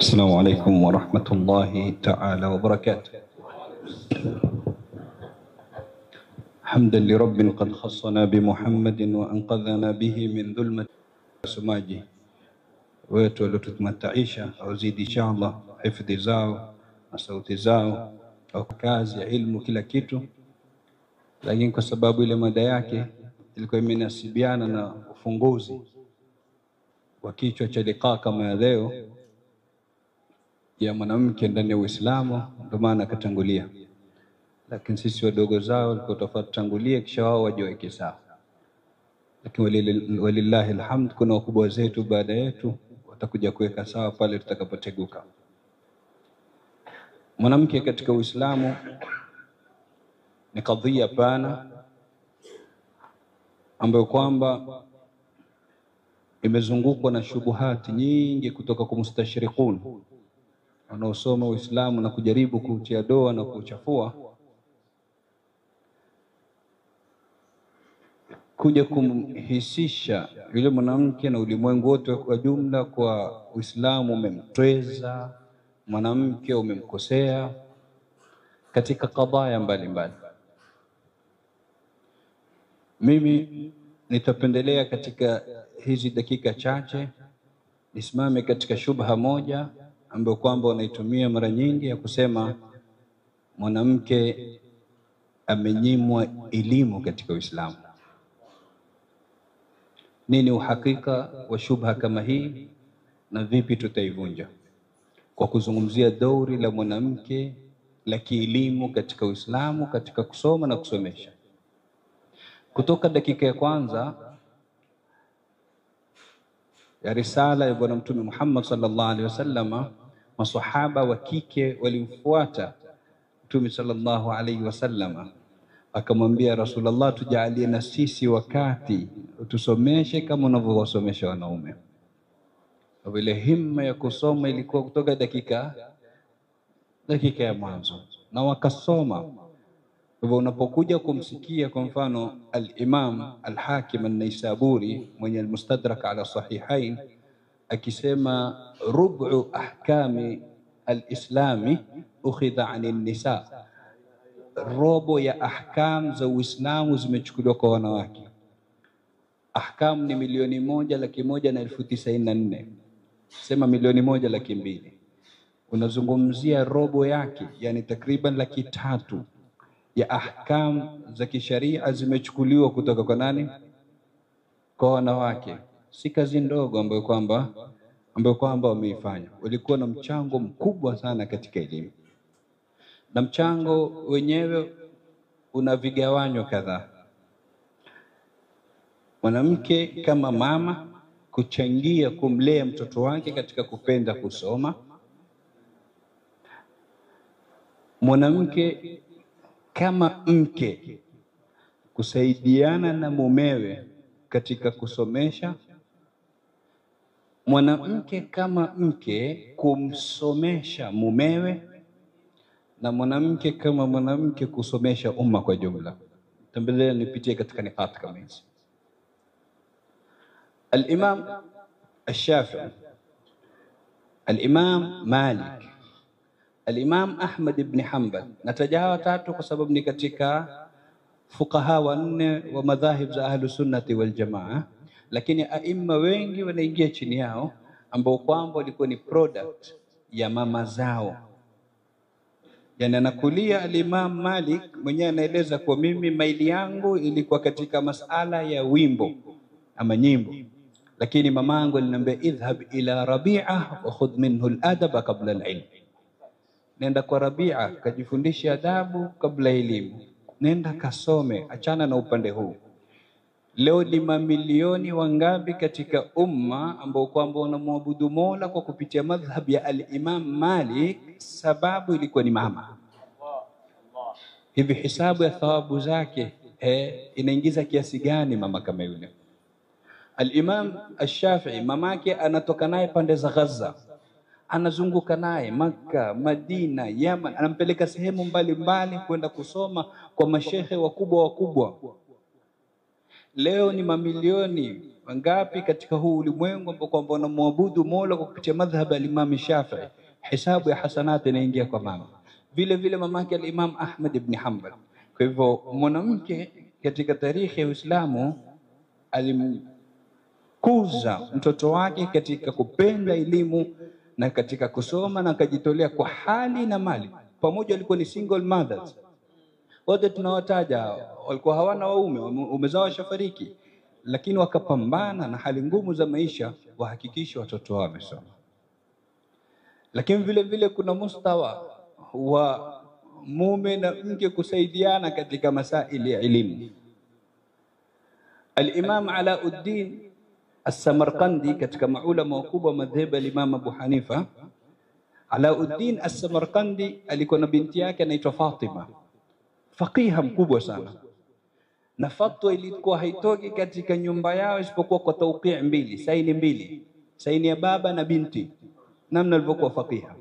السلام عليكم ورحمة الله تعالى وبركاته. حمدا لرب قد خصنا بمحمد وأنقذنا به من ظلمة سماجه wetu waliotutumataisha auzidi inshallah hifadhi zao na sauti zao au kazi ya ilmu kila kitu. Lakini kwa sababu ile mada yake ilikuwa imenasibiana na ufunguzi wa kichwa cha liqa kama ya leo ya mwanamke ndani ya Uislamu, ndio maana akatangulia. Lakini sisi wadogo zao walikuwa tofautangulia kisha wao wajiweke sawa. Lakini walillahi alhamd, kuna wakubwa zetu baada yetu watakuja kuweka sawa pale tutakapoteguka. Mwanamke katika Uislamu ni kadhia pana ambayo kwamba imezungukwa na shubuhati nyingi kutoka kwa mustashriqun wanaosoma Uislamu na kujaribu kuutia doa na kuuchafua, kuja kumhisisha yule mwanamke na ulimwengu wote kwa jumla kwa Uislamu umemtweza mwanamke, umemkosea katika kadhaya mbalimbali. Mimi nitapendelea katika hizi dakika chache nisimame katika shubha moja ambayo kwamba wanaitumia mara nyingi ya kusema mwanamke amenyimwa elimu katika Uislamu. Nini uhakika wa shubha kama hii na vipi tutaivunja? Kwa kuzungumzia dori la mwanamke la kielimu katika Uislamu, katika kusoma na kusomesha. Kutoka dakika ya kwanza ya risala ya Bwana Mtume Muhammad sallallahu alaihi wasallam, maswahaba wa kike walimfuata Mtume sallallahu alaihi wasallam, akamwambia Rasulullah, tujalie na sisi wakati utusomeshe kama unavyowasomesha wanaume. Vile himma ya kusoma ilikuwa kutoka dakika ya mwanzo na wakasoma. Hivyo unapokuja kumsikia kwa mfano al-Imam al-Hakim an-Naisaburi mwenye al-Mustadrak ala Sahihain akisema rub'u ahkami al-Islami ukhidha 'ani nisa, robo ya ahkam za Uislamu zimechukuliwa kwa wanawake. Ahkam ni 1,101,094, sema 1,102,000. Unazungumzia robo yake, yani takriban 300,000 ya ahkam za kisharia zimechukuliwa kutoka kwa nani? Kwa wanawake. Si kazi ndogo ambayo kwamba wameifanya. Walikuwa na mchango mkubwa sana katika elimu, na mchango wenyewe una vigawanyo kadhaa. Mwanamke kama mama kuchangia kumlea mtoto wake katika kupenda kusoma. Mwanamke kama mke kusaidiana na mumewe katika kusomesha. Mwanamke kama mke kumsomesha mumewe, na mwanamke kama mwanamke kusomesha umma kwa jumla. Tambelea nipitie katika nipati kama hizi. Al-Imam al-Shafi'i, al-Imam Malik, al-Imam Ahmad ibn Hanbal. Nataja hawa tatu kwa sababu ni katika fuqaha wanne wa madhahib za ahlu sunnati wal jamaa, lakini aima wengi wanaingia chini yao ambao kwamba walikuwa ni product ya mama zao. Yani anakulia al-Imam Malik mwenyewe anaeleza kwa mimi maili yangu ilikuwa katika masala ya wimbo ama nyimbo, lakini mamangu aliniambia idhhab ila Rabi'a wa khudh minhu al-adab qabla al-ilm. Nenda kwa Rabi'a kajifundisha adabu kabla elimu, nenda kasome, achana na upande huu. Leo ni mamilioni wangapi katika umma ambao kwamba wanamwabudu Mola kwa kupitia madhhab ya al-Imam Malik, sababu ilikuwa ni mama. Hivi hisabu ya thawabu zake inaingiza kiasi gani mama kama yule? Al-Imam al-Shafi'i mamake anatoka naye pande za Gaza, anazunguka naye Makka, Madina, Yaman, anampeleka sehemu mbalimbali kwenda kusoma kwa mashehe wakubwa. Leo ni mamilioni Wangapi katika huu ulimwengu ambao kwamba wanamwabudu Mola kwa kupitia madhhabu ya Imam Shafi'i, hisabu ya hasanati inaingia kwa mama. Vile vile mamake al-Imam Ahmad ibn Hanbal. Kwa hivyo mwanamke katika tarikhi ya Uislamu alimkuza mtoto wake katika kupenda elimu na katika kusoma, na akajitolea kwa hali na mali. Pamoja walikuwa ni single mothers. Wote tunawataja walikuwa hawana waume, umezao washafariki, lakini wakapambana na hali ngumu za maisha wahakikishe watoto wao wamesoma. Lakini vile vile kuna mustawa wa mume na mke kusaidiana katika masaili ya elimu. Al-Imam Alauddin As-Samarqandi katika maulama wakubwa madhhabu ya Imam Abu Hanifa, Alauddin As-Samarqandi alikuwa na binti yake anaitwa Fatima, faqiha mkubwa sana, na fatwa ilikuwa haitoki katika nyumba yao isipokuwa kwa tawqi' mbili, saini ya baba na binti, namna alivyokuwa faqiha.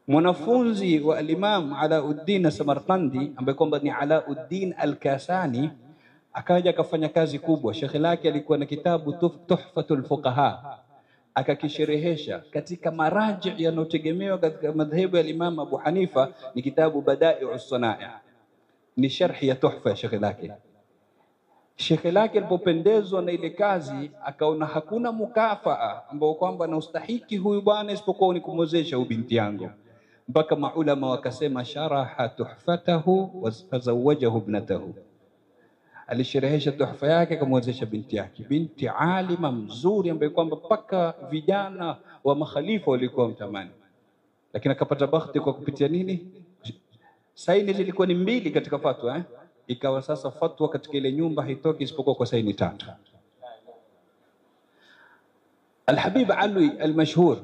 Mwanafunzi wa al-Imam Alauddin As-Samarqandi ambaye kwamba ni Alauddin Al-Kasani akaja akafanya kazi kubwa. Shekhi lake alikuwa na kitabu Tuhfatul Fuqaha, akakisherehesha katika maraji yanayotegemewa katika madhehebu ya Imam Abu Hanifa, ni kitabu Bada'i'us Sana'i, ni sharhi ya Tuhfa ya shekhi lake. Shekhi lake alipopendezwa na ile kazi akaona hakuna mukafaa ambao kwamba anastahiki huyu bwana isipokuwa ni kumwozesha binti yangu, mpaka maulama wakasema sharaha tuhfatahu wa tazawajahu ibnatahu. Alisherehesha tuhfa yake akamwozesha binti yake, binti alima mzuri ambaye kwamba mpaka vijana wa makhalifa walikuwa mtamani. Lakini akapata bahati kwa kupitia nini? Saini zilikuwa ni mbili katika fatwa ikawa sasa fatwa katika ile nyumba haitoki isipokuwa kwa saini 3. Al-Habib Alwi al-mashhur,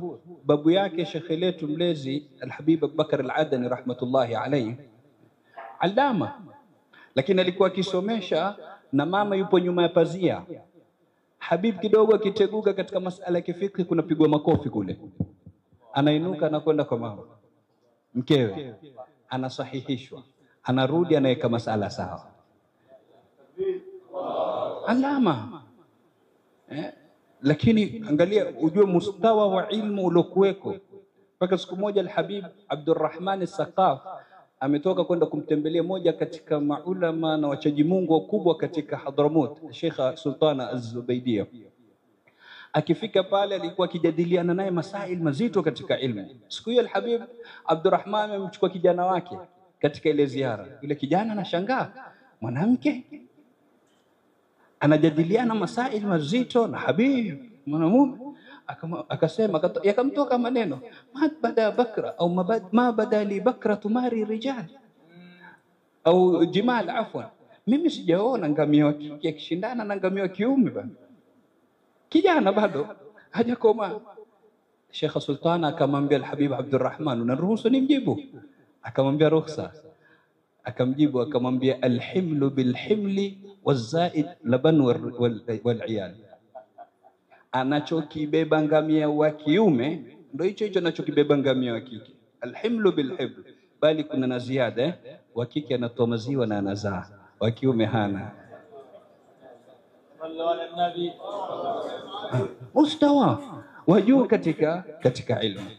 babu yake shekhi letu mlezi Al-Habib Abubakar Al-Adani rahmatullahi alayhi, alama, lakini alikuwa akisomesha na mama yupo nyuma ya pazia. Habib kidogo akiteguka katika masala ya kifiki, kuna pigwa makofi kule, anainuka anakwenda kwa mama mkewe, anasahihishwa, anarudi anaweka masala sawa. Alama lakini angalia ujue mustawa wa ilmu uliokuweko. Mpaka siku moja Al-Habib Abdurrahman As-Saqaf ametoka kwenda kumtembelea moja katika maulama na wachaji Mungu wakubwa katika Hadramut, Sheikh Sultana Az-Zubaydia. Akifika pale alikuwa akijadiliana naye masail mazito katika ilmu. Siku hiyo Al-Habib Abdurrahman amemchukua kijana wake katika ile ziara. Yule kijana anashangaa, mwanamke anajadiliana masail mazito na Habib mwanamume. Akasema, yakamtoka maneno, ma bada bakra au ma bada li bakra tumari rijal au jimal, afwan, mimi sijaona ngamia wa kike akishindana na ngamia wa kiume bana, kijana bado hajakoma. Sheikh Sultana akamwambia Al-Habib Abdurrahman, unaruhusu nimjibu? Akamwambia ruhusa. Akamjibu akamwambia, alhimlu bilhimli wazaid laban wal'iyal, anachokibeba ngamia wa kiume ndio hicho hicho anachokibeba ngamia wa kike. Alhimlu bilhiml, bali kuna na ziada, wa kike anatoa maziwa na anazaa, wa kiume hana. Mustawa wajuu katika ilmu.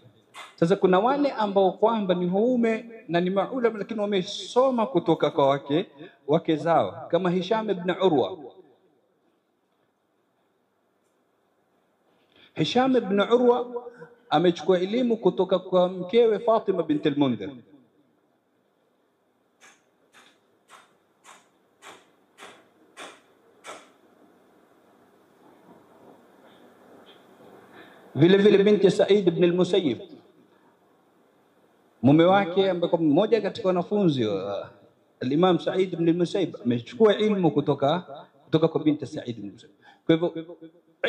Sasa kuna wale ambao kwamba ni waume na ni maulama lakini wamesoma kutoka kwa wake zao, kama Hisham ibn Urwa. Hisham ibn Urwa amechukua elimu kutoka kwa mkewe Fatima bint al-Mundhir. Vile vile binti Said ibn al-Musayyib, mume wake ambaye mmoja katika wanafunzi wa al-Imam Said ibn al-Musayyib amechukua ilmu kutoka kwa binti Said ibn al-Musayyib. Kwa hivyo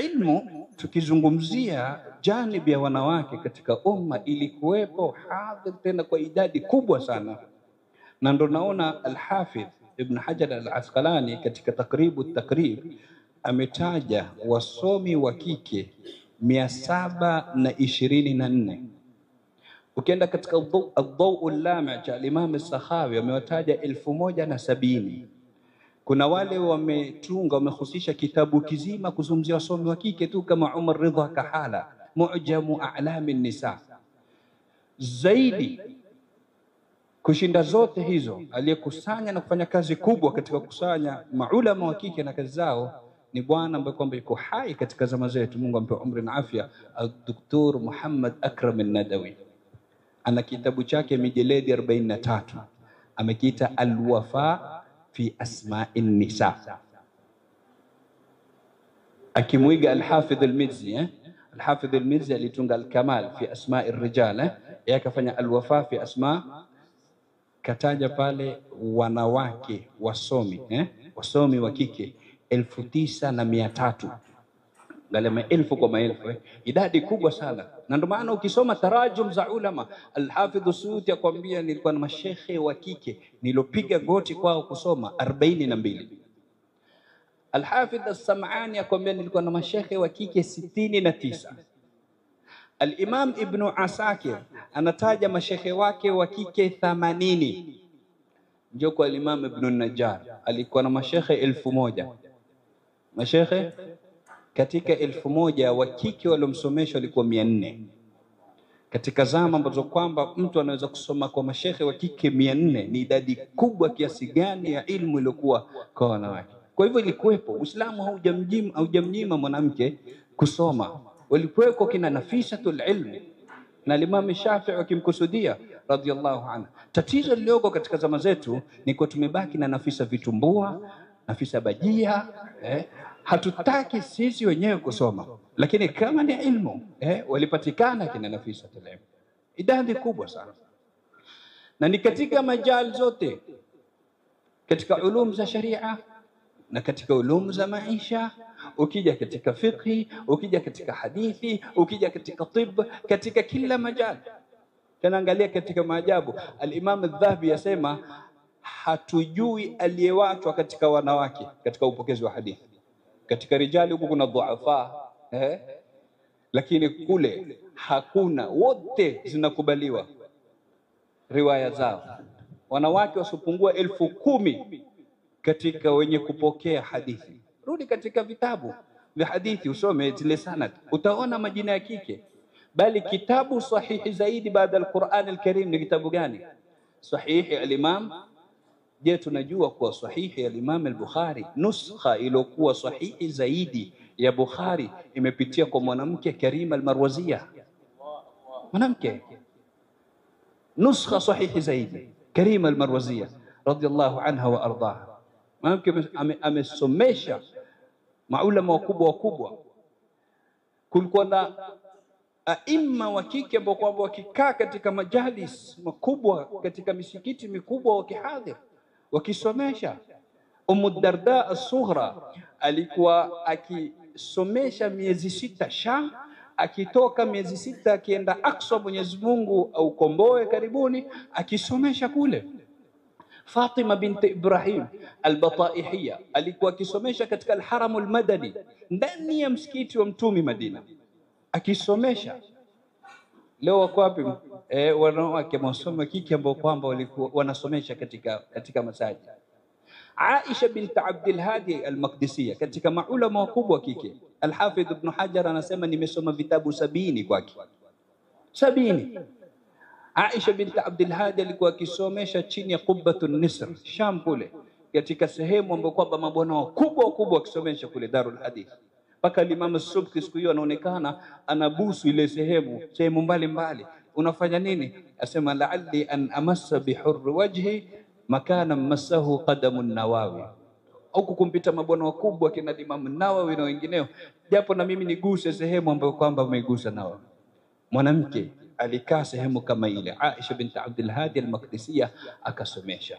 ilmu, tukizungumzia janibi ya wanawake katika umma, ilikuwepo hadhir tena kwa idadi kubwa sana, na ndo naona Al-Hafidh Ibn Hajar Al-Asqalani katika Taqribu Takrib ametaja wasomi wa kike 724. Ukienda katika Ad-Daw'u Al-Lami' cha Imam As-Sakhawi amewataja 1070. Kuna wale wametunga wamehusisha kitabu kizima kuzungumzia wasomi wa kike tu, kama Umar Ridha Kahala, Mu'jamu A'lami Nisa. Zaidi kushinda zote hizo, aliyekusanya na kufanya kazi kubwa katika kukusanya maulama wa kike na kazi zao ni bwana ambaye kwamba yuko hai katika zama zetu, Mungu ampe umri na afya, Dr. Muhammad Akram An-Nadawi. Ana kitabu chake mijeledi 43 amekiita Al-Wafa fi Asma'in Nisa, akimwiga Al-Hafidh Al-Mizzi. Al-Hafidh Al-Mizzi alitunga Al-Kamal fi Asma'i Ar-Rijal, yeye akafanya Al-Wafa fi Asma'. Kataja pale wanawake wasomi wasomi wa kike 9,300, ngale maelfu kwa maelfu, idadi kubwa sana. Na ndio maana ukisoma tarajum za ulama, Al-Hafidh Suyuti akwambia nilikuwa na mashekhe wa kike nilopiga goti kwao kusoma 42. Al-Hafidh As-Sam'ani akwambia nilikuwa na mashekhe wa kike 69. Al-Imam Ibn Asakir anataja mashekhe wake wa kike 80. Ndio kwa Al-Imam Ibn Najjar alikuwa na mashekhe 1000. Mashekhe katika 1000 wa kike waliomsomesha walikuwa 400. Katika zama ambazo kwamba mtu anaweza kusoma kwa mashekhe wa kike 400, ni idadi kubwa kiasi gani ya ilmu iliyokuwa kwa wanawake. Kwa hivyo ilikuwepo, Uislamu haujamnyima mwanamke kusoma. Walikuweko kina Nafisatul Ilm na Imam Shafi'i wakimkusudia radhiyallahu anhu. Tatizo lilioko katika zama zetu ni kwa tumebaki na Nafisa vitumbua, Nafisa bajia, hatutaki sisi wenyewe kusoma. Lakini kama ni ilmu walipatikana kina Nafisatul Ilm, idadi kubwa sana, na ni katika majali zote, katika ulum za sharia na katika ulum za maisha. Ukija katika fiqhi, ukija katika hadithi, ukija katika tibb, katika kila majali. Tunaangalia katika maajabu, Al-Imam Adh-Dhahabi yasema hatujui aliyewachwa katika wanawake katika upokezi wa hadithi. Katika rijali huku kuna dhuafa, lakini kule hakuna, wote zinakubaliwa riwaya zao. Wanawake wasipungua 10,000 katika wenye kupokea hadithi. Rudi katika vitabu vya hadithi usome zile sanad, utaona majina ya kike. Bali kitabu sahihi zaidi baada al-Qur'an al-Karim ni kitabu gani? Sahihi al-Imam. Je, tunajua kuwa sahihi al-Imam al-Bukhari, nuskha iliyokuwa sahihi zaidi ya Bukhari imepitia kwa mwanamke, Karima al-Marwaziyah. Mwanamke, nuskha sahihi zaidi, Karima al-Marwaziyah radhiyallahu anha wa ardaha. Mwanamke amesomesha maulama wakubwa. Kulikuwa na aima wa kike ambao kwamba wakikaa katika majalis makubwa katika misikiti mikubwa wakihadhir wakisomesha. Ummu Darda as-Sughra alikuwa akisomesha miezi 6 Sham, akitoka miezi 6 akienda Aqsa, Mwenyezi Mungu au komboe karibuni, akisomesha kule. Fatima binti Ibrahim al-Bataihiyya alikuwa akisomesha katika al-Haram al-Madani, ndani ya msikiti wa Mtume Madina, akisomesha. Leo wako wapi wanawake masomo kike ambao kwamba walikuwa wanasomesha katika masajid? Aisha binti Abdul Hadi al-Maqdisiyya katika maulama wakubwa kike. Al-Hafidh Ibn Hajar anasema nimesoma vitabu 70 kwake, 70. Aisha binti Abdul Hadi alikuwa akisomesha chini ya Qubbatun Nisr Sham kule, katika sehemu ambayo kwamba mabwana wakubwa akisomesha kule Darul Hadith. Paka Imam Subki siku hiyo anaonekana anabusu ile sehemu mbalimbali. Unafanya nini? Asema la'alli an amassa bihurri wajhi makana massahu qadamun Nawawi, au kukumpita mabwana wakubwa kina Imam Nawawi na wengineo, japo na mimi niguse sehemu ambayo kwamba umeigusa Nawawi. Mwanamke alikaa sehemu kama ile, Aisha binti Abdul Hadi al-Maqdisiyya akasomesha.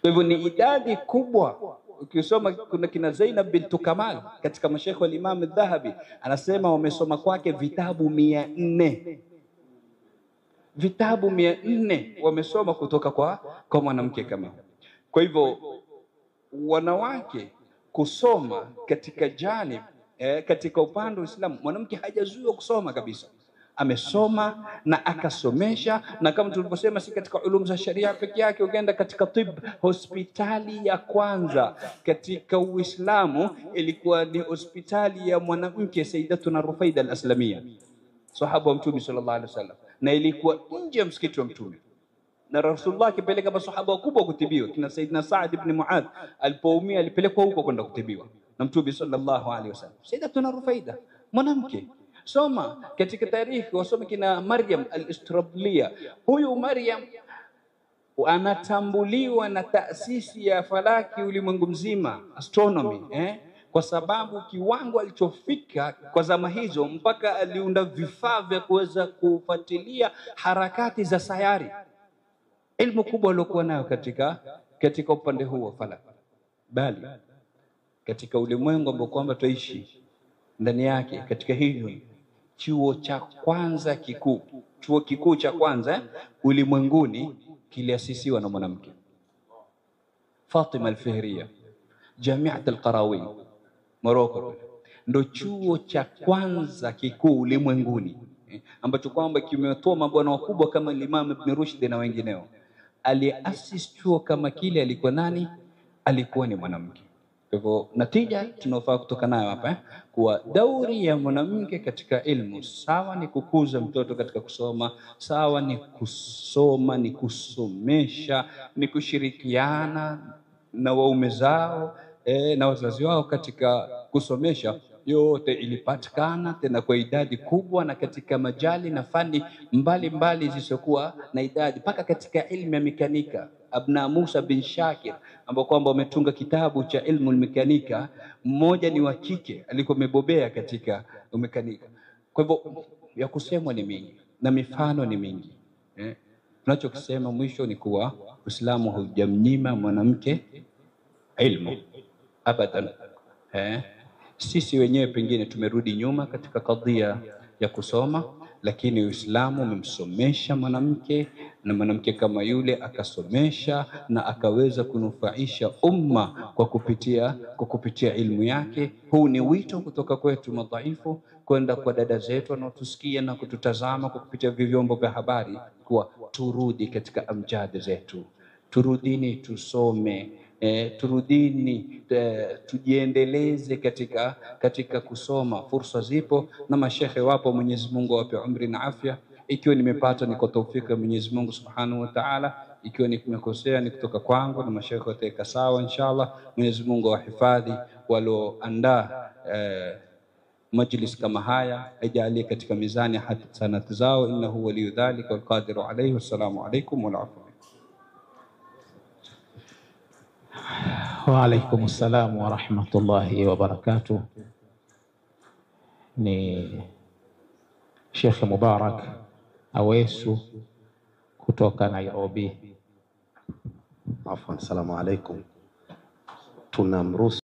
Kwa hivyo ni idadi kubwa. Ukisoma kuna kina Zainab bintu Kamal katika mashekhe wa Imam Adh-Dhahabi, anasema wamesoma kwake vitabu 400. Vitabu 400 wamesoma kutoka kwa mwanamke kama. Kwa hivyo wanawake kusoma katika janib katika upande wa Uislamu, mwanamke hajazuiwa kusoma kabisa. amesoma na akasomesha, na kama tulivyosema, si katika ulum za sharia peke yake. Ukienda katika tib, hospitali ya kwanza katika Uislamu ilikuwa ni hospitali ya mwanamke Sayyidatuna Rufaida al-Aslamia, sahaba wa Mtume sallallahu alaihi wasallam, na ilikuwa nje ya msikiti wa Mtume, na Rasulullah akipeleka masahaba wakubwa kutibiwa. Kina Sayyidina Saad ibn Muadh alipoumia alipelekwa huko kwenda kutibiwa na Mtume sallallahu alaihi wasallam. Sayyidatuna Rufaida mwanamke. Soma katika tarikhi, wasome kina Maryam al-Istrablia. Huyu Maryam anatambuliwa na taasisi ya falaki ulimwengu mzima, astronomy, kwa sababu kiwango alichofika kwa zama hizo, mpaka aliunda vifaa vya kuweza kufuatilia harakati za sayari. Ilmu kubwa aliokuwa nayo katika upande huu wa falaki, bali katika ulimwengu ambao kwamba tuishi ndani yake, katika hilo chuo cha kwanza kikuu, chuo kikuu cha kwanza ulimwenguni kiliasisiwa na mwanamke, Fatima al-Fihriya, Jamiat al-Qarawin, Morocco. Ndo chuo cha kwanza kikuu ulimwenguni ambacho kwamba kimetoa mabwana wakubwa kama Imam Ibn Rushd na wengineo. Aliasisi chuo kama kile alikuwa nani? Alikuwa ni mwanamke. Kwa hivyo natija tunafaa kutoka nayo hapa kuwa dauri ya mwanamke katika ilmu, sawa ni kukuza mtoto katika kusoma, sawa ni kusoma, ni kusomesha, ni kushirikiana na waume zao na wazazi wao katika kusomesha, yote ilipatikana tena kwa idadi kubwa, na katika majali na fani mbalimbali zisizokuwa na idadi, mpaka katika ilmu ya mekanika. Abna Musa bin Shakir ambao kwamba wametunga kitabu cha ilmu mekanika, mmoja ni wa kike alikuwa amebobea katika mekanika. Kwa hivyo ya kusemwa ni mingi na mifano ni mingi. Tunachokisema mwisho ni kuwa Uislamu haujamnyima mwanamke ilmu abadan. Sisi wenyewe pengine tumerudi nyuma katika kadhia ya kusoma, lakini Uislamu umemsomesha mwanamke, na mwanamke kama yule akasomesha na akaweza kunufaisha umma kwa kupitia ilmu yake. Huu ni wito kutoka kwetu madhaifu kwenda kwa dada zetu wanaotusikia na kututazama kwa kupitia vyombo vya habari, kuwa turudi katika amjad zetu, turudini tusome, turudini tujiendeleze katika kusoma. Fursa zipo na mashekhe wapo, Mwenyezi Mungu awape umri na afya. Ikiwa nimepata ni kwa taufiki ya Mwenyezi Mungu Subhanahu wa Ta'ala, ikiwa nimekosea ni kutoka kwangu na mashekhe wataweka sawa inshallah. Mwenyezi Mungu awahifadhi walioandaa majlis kama haya, ajalie katika mizani hasanati zao, innahu waliyu dhalika wal qadiru alayhi. Wassalamu alaykum wa rahmatullahi. Wa alaikum assalam wa rahmatullahi wa barakatuh. Ni Sheikh Mubarak Awesu kutoka Nairobi. Afwan, assalamu alaikum. Tunamruhusu